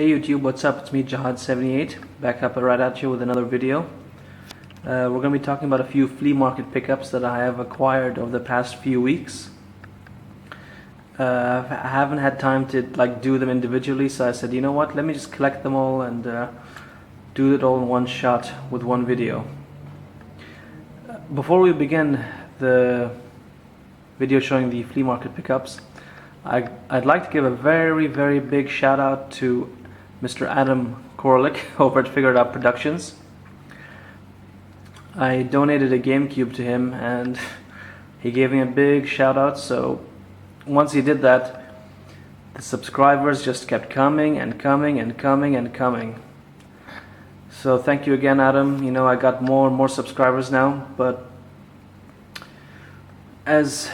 Hey YouTube, what's up? It's me, Jihad78, back up right at you with another video. We're going to be talking about a few flea market pickups that I have acquired over the past few weeks. I haven't had time to do them individually, so I said, you know what, let me just collect them all and do it all in one shot with one video. Before we begin the video showing the flea market pickups, I'd like to give a very big shout out to Mr. Adam Korlick over at Figured Out Productions. I donated a GameCube to him and he gave me a big shout out, so once he did that, the subscribers just kept coming and coming and coming and coming. So thank you again, Adam. You know, I got more and more subscribers now, but as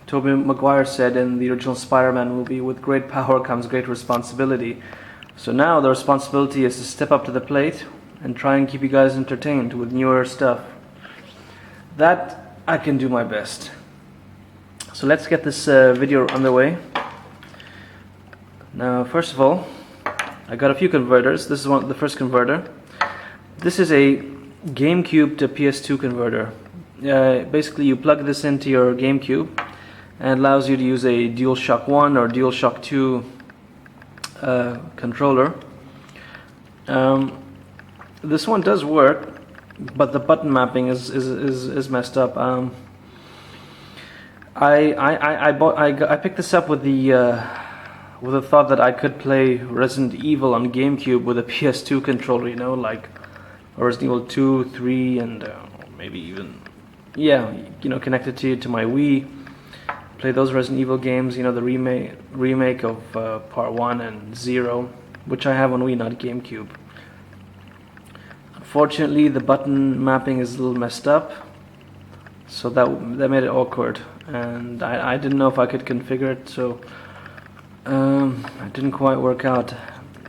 Tobey Maguire said in the original Spider-Man movie, with great power comes great responsibility. So now the responsibility is to step up to the plate and try and keep you guys entertained with newer stuff. That I can do my best. So let's get this video underway. Now, first of all, I got a few converters. This is the first converter. This is a GameCube to PS2 converter. Basically, you plug this into your GameCube and it allows you to use a DualShock 1 or DualShock 2 controller. This one does work, but the button mapping is messed up. I picked this up with the thought that I could play Resident Evil on GameCube with a PS2 controller, you know, like Resident Evil 2, 3, and maybe even, yeah, you know, connected to my Wii. Play those Resident Evil games, you know, the remake of Part 1 and 0, which I have on Wii, not GameCube. Unfortunately, the button mapping is a little messed up, so that made it awkward, and I didn't know if I could configure it, so it didn't quite work out.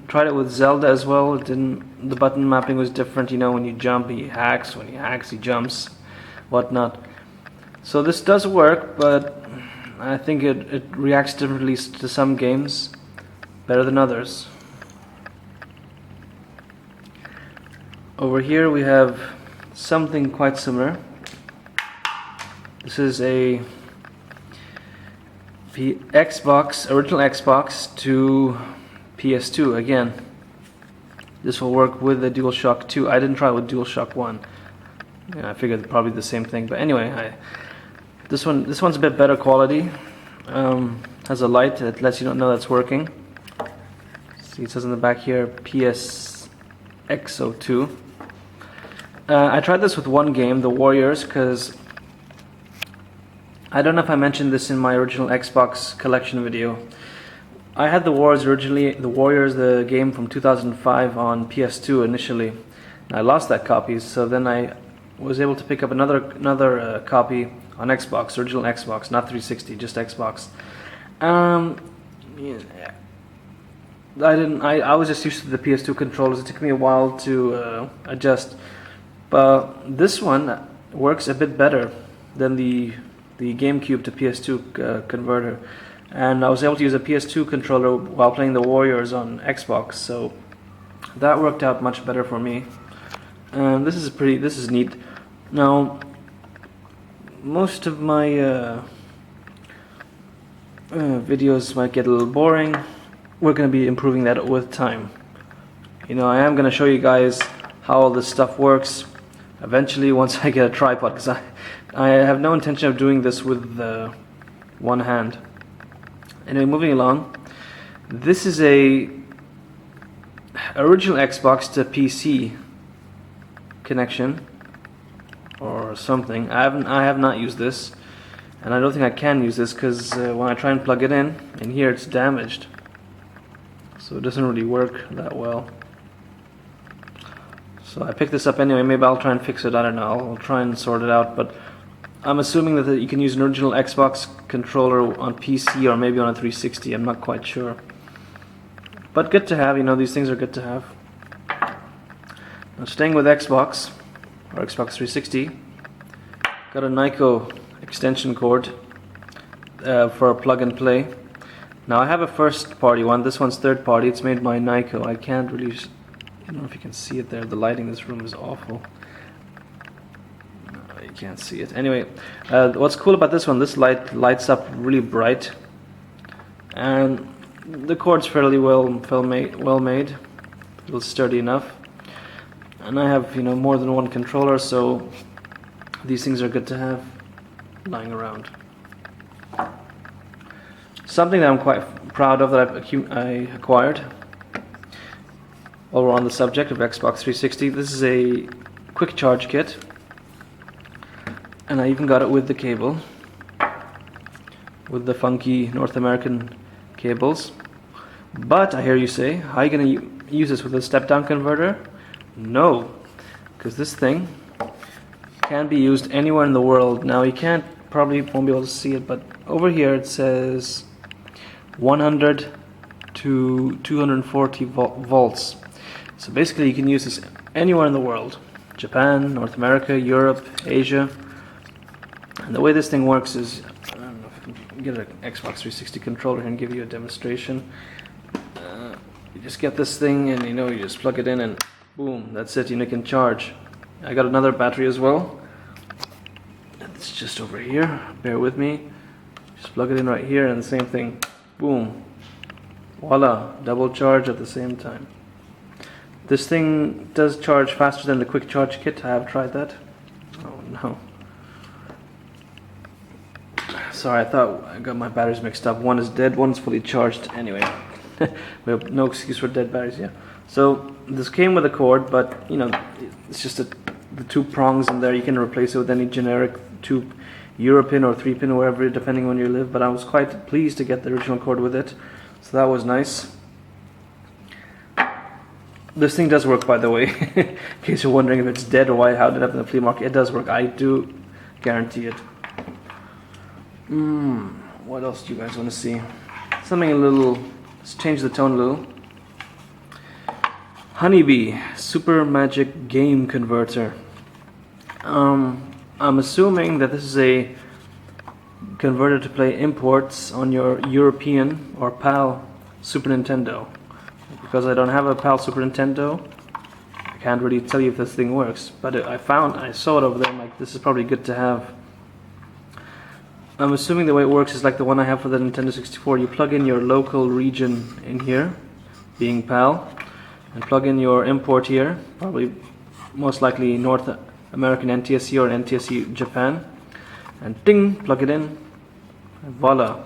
Tried it with Zelda as well. The button mapping was different, you know, when you jump he hacks, when he hacks he jumps, whatnot. So this does work, but I think it reacts differently to some games, better than others. Over here we have something quite similar. This is a original Xbox to PS2 again. This will work with the DualShock 2. I didn't try it with DualShock 1. Yeah, I figured probably the same thing, but anyway, this one's a bit better quality. Has a light that lets you know that's working. See, it says in the back here PSXO2. I tried this with one game, The Warriors, because I don't know if I mentioned this in my original Xbox collection video. I had The Warriors originally, the game from 2005 on PS2 initially. I lost that copy, so then I was able to pick up another copy on Xbox, original Xbox, not 360, just Xbox. I was just used to the PS2 controllers. It took me a while to adjust, but this one works a bit better than the GameCube to PS2 converter, and I was able to use a PS2 controller while playing The Warriors on Xbox, so that worked out much better for me. This is neat. Now, most of my videos might get a little boring. We're going to be improving that with time. You know, I am going to show you guys how all this stuff works eventually once I get a tripod, because I have no intention of doing this with one hand. Anyway, moving along. This is a original Xbox to PC connection or something. I have not used this, and I don't think I can use this because when I try and plug it in here it's damaged, so it doesn't really work that well. So I picked this up anyway. Maybe I'll try and fix it, I don't know, I'll try and sort it out, but I'm assuming that you can use an original Xbox controller on PC or maybe on a 360, I'm not quite sure. But good to have, you know, these things are good to have. Now, staying with Xbox, or Xbox 360, got a Nyko extension cord for a plug and play. Now I have a first party one. This one's third party. It's made by Nyko. I can't really, I don't know if you can see it there. The lighting in this room is awful. No, you can't see it. Anyway, what's cool about this one? This light lights up really bright, and the cord's fairly well made. Feels sturdy enough. And I have, more than one controller, so these things are good to have lying around. Something that I'm quite proud of that I acquired, while we're on the subject of Xbox 360, this is a quick charge kit, and I even got it with the cable, with the funky North American cables. But I hear you say, how are you going to use this with a step-down converter? No, because this thing can be used anywhere in the world. Now you probably won't be able to see it, but over here it says 100 to 240 volts. So basically you can use this anywhere in the world. Japan, North America, Europe, Asia. And the way this thing works is, I don't know if I can get an Xbox 360 controller here and give you a demonstration. You just get this thing and you just plug it in and boom, that's it, you can charge. I got another battery as well. It's just over here, bear with me. Just plug it in right here and the same thing. Boom. Voila, double charge at the same time. This thing does charge faster than the quick charge kit. I have tried that. Oh no. Sorry, I thought I got my batteries mixed up. One is dead, one's fully charged. Anyway, we have no excuse for dead batteries, yeah. So this came with a cord, but it's just the two prongs in there. You can replace it with any generic 2 Euro-pin or 3-pin or wherever, depending on where you live. But I was quite pleased to get the original cord with it, so that was nice. This thing does work, by the way, in case you're wondering if it's dead or how it ended up in the flea market. It does work. I do guarantee it. What else do you guys want to see? Something a little. Let's change the tone a little. Honeybee Super Magic Game Converter. I'm assuming that this is a converter to play imports on your European or PAL Super Nintendo. Because I don't have a PAL Super Nintendo, I can't really tell you if this thing works. But I saw it over there, I'm like, this is probably good to have. I'm assuming the way it works is like the one I have for the Nintendo 64. You plug in your local region in here, being PAL, and plug in your import here, probably most likely North American NTSC or NTSC Japan, and ding, plug it in, and voila.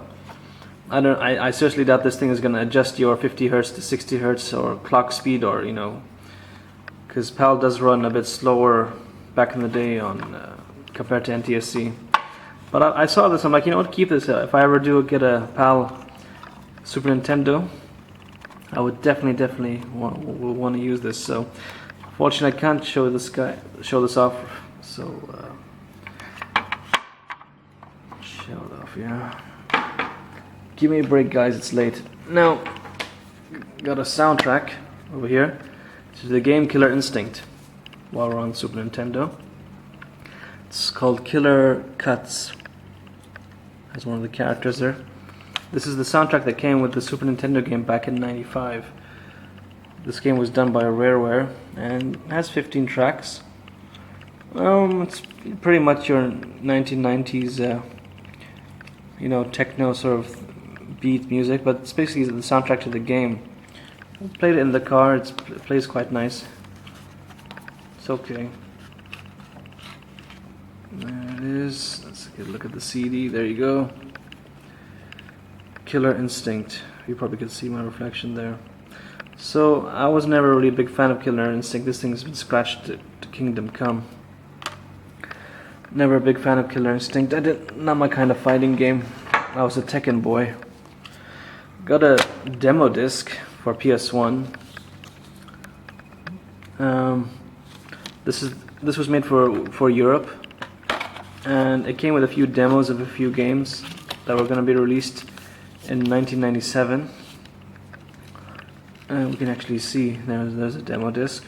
I seriously doubt this thing is going to adjust your 50 Hz to 60 Hz or clock speed, or because PAL does run a bit slower back in the day on compared to NTSC. But I saw this, I'm like, what, keep this. If I ever do get a PAL Super Nintendo, I would definitely want to use this. So, unfortunately, I can't show this off. So, show it off here. Give me a break, guys. It's late. Now, got a soundtrack over here. This is the game Killer Instinct. While we're on Super Nintendo, it's called Killer Cuts. Has one of the characters there. This is the soundtrack that came with the Super Nintendo game back in '95. This game was done by Rareware and has 15 tracks. It's pretty much your 1990s, techno sort of beat music, but it's basically the soundtrack to the game. I played it in the car. It plays quite nice. It's okay. There it is. Let's get a look at the CD. There you go. Killer Instinct. You probably could see my reflection there. So I was never really a big fan of Killer Instinct. This thing's been scratched to Kingdom Come. Never a big fan of Killer Instinct. Not my kind of fighting game. I was a Tekken boy. Got a demo disc for PS1. This was made for Europe, and it came with a few demos of a few games that were going to be released in 1997. And we can actually see there's a demo disc.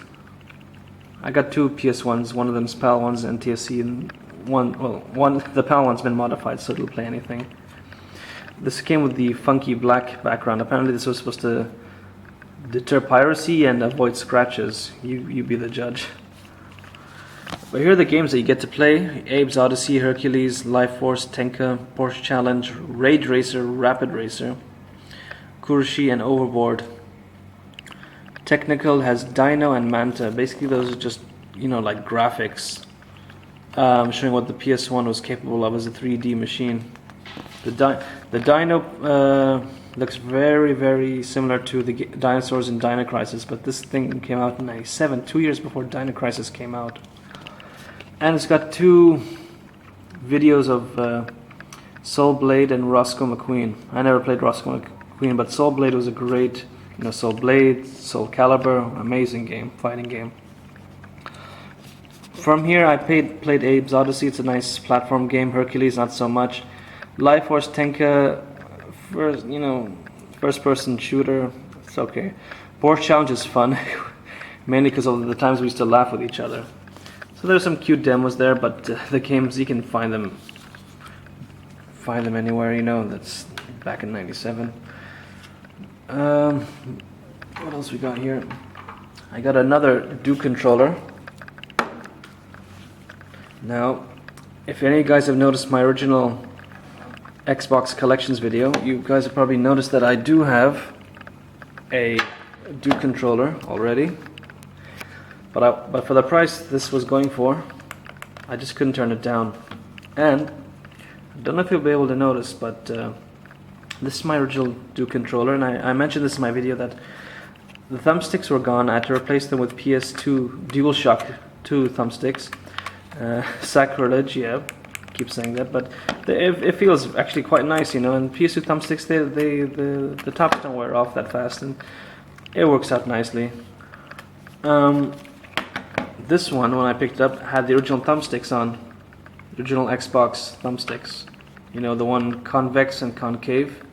I got two PS1s. One of them's PAL, one's NTSC, and the PAL one's been modified so it'll play anything. This came with the funky black background. Apparently this was supposed to deter piracy and avoid scratches. You be the judge. But here are the games that you get to play: Abe's Odyssey, Hercules, Life Force, Tenka, Porsche Challenge, Rage Racer, Rapid Racer, Kuroshi, and Overboard. Technical has Dino and Manta. Basically those are just, you know, like graphics, showing what the PS1 was capable of as a 3D machine. The Dino looks very, very similar to the dinosaurs in Dino Crisis, but this thing came out in '97, 2 years before Dino Crisis came out. And it's got 2 videos of Soul Blade and Roscoe McQueen. I never played Roscoe McQueen, but Soul Blade was a great, you know, Soul Blade, Soul Calibur, amazing game, fighting game. From here I played Abe's Odyssey. It's a nice platform game. Hercules, not so much. Life Force, Tenka, first person shooter, it's okay. Porsche Challenge is fun, mainly because of the times we used to laugh with each other. So there's some cute demos there, but the games, you can find them anywhere, you know. That's back in '97. What else we got here? I got another Duke controller. Now, if any of you guys have noticed my original Xbox collections video, you guys have probably noticed that I do have a Duke controller already. But for the price this was going for, I just couldn't turn it down. And I don't know if you'll be able to notice, but this is my original Duke controller, and I mentioned this in my video that the thumbsticks were gone. I had to replace them with PS2 DualShock 2 thumbsticks. Sacrilege, yeah, keep saying that, but it feels actually quite nice, you know. And PS2 thumbsticks, the tops don't wear off that fast, and it works out nicely. This one, when I picked it up, had the original thumbsticks on, the original Xbox thumbsticks. You know, the one convex and concave.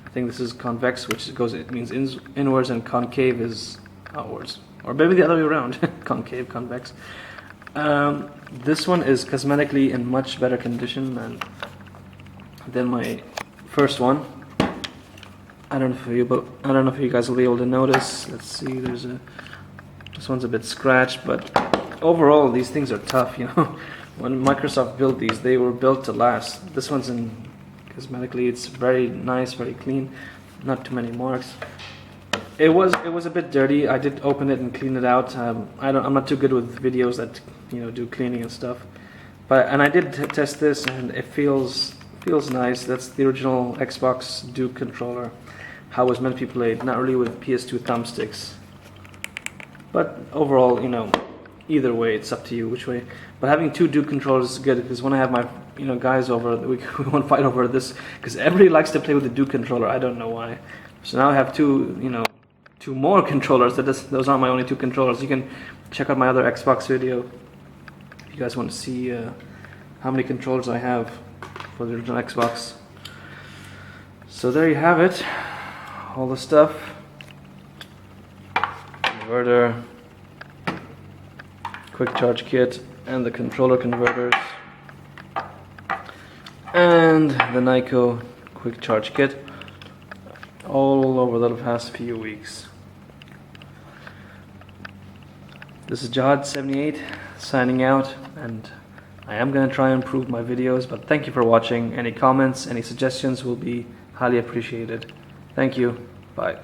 I think this is convex, which it means inwards, and concave is outwards, or maybe the other way around. Concave, convex. This one is cosmetically in much better condition than my first one. I don't know if you guys will be able to notice. Let's see. This one's a bit scratched, but overall these things are tough, you know. When Microsoft built these, they were built to last. This one's cosmetically, it's very nice, very clean, not too many marks. It was a bit dirty. I did open it and clean it out. I'm not too good with videos that, you know, do cleaning and stuff. And I did test this, and it feels nice. That's the original Xbox Duke controller, how it was meant to be played, not really with PS2 thumbsticks. But overall, you know, either way, it's up to you which way. But having 2 Duke controllers is good, because when I have my, you know, guys over, we want to fight over this, because everybody likes to play with the Duke controller. I don't know why. So now I have 2, you know, 2 more controllers. Those aren't my only 2 controllers. You can check out my other Xbox video if you guys want to see how many controllers I have for the original Xbox. So there you have it, all the stuff. Converter, quick charge kit, and the controller converters, and the Nyko quick charge kit, all over the past few weeks. This is Jihad78 signing out, and I am going to try and improve my videos, but thank you for watching. Any comments, any suggestions will be highly appreciated. Thank you. Bye.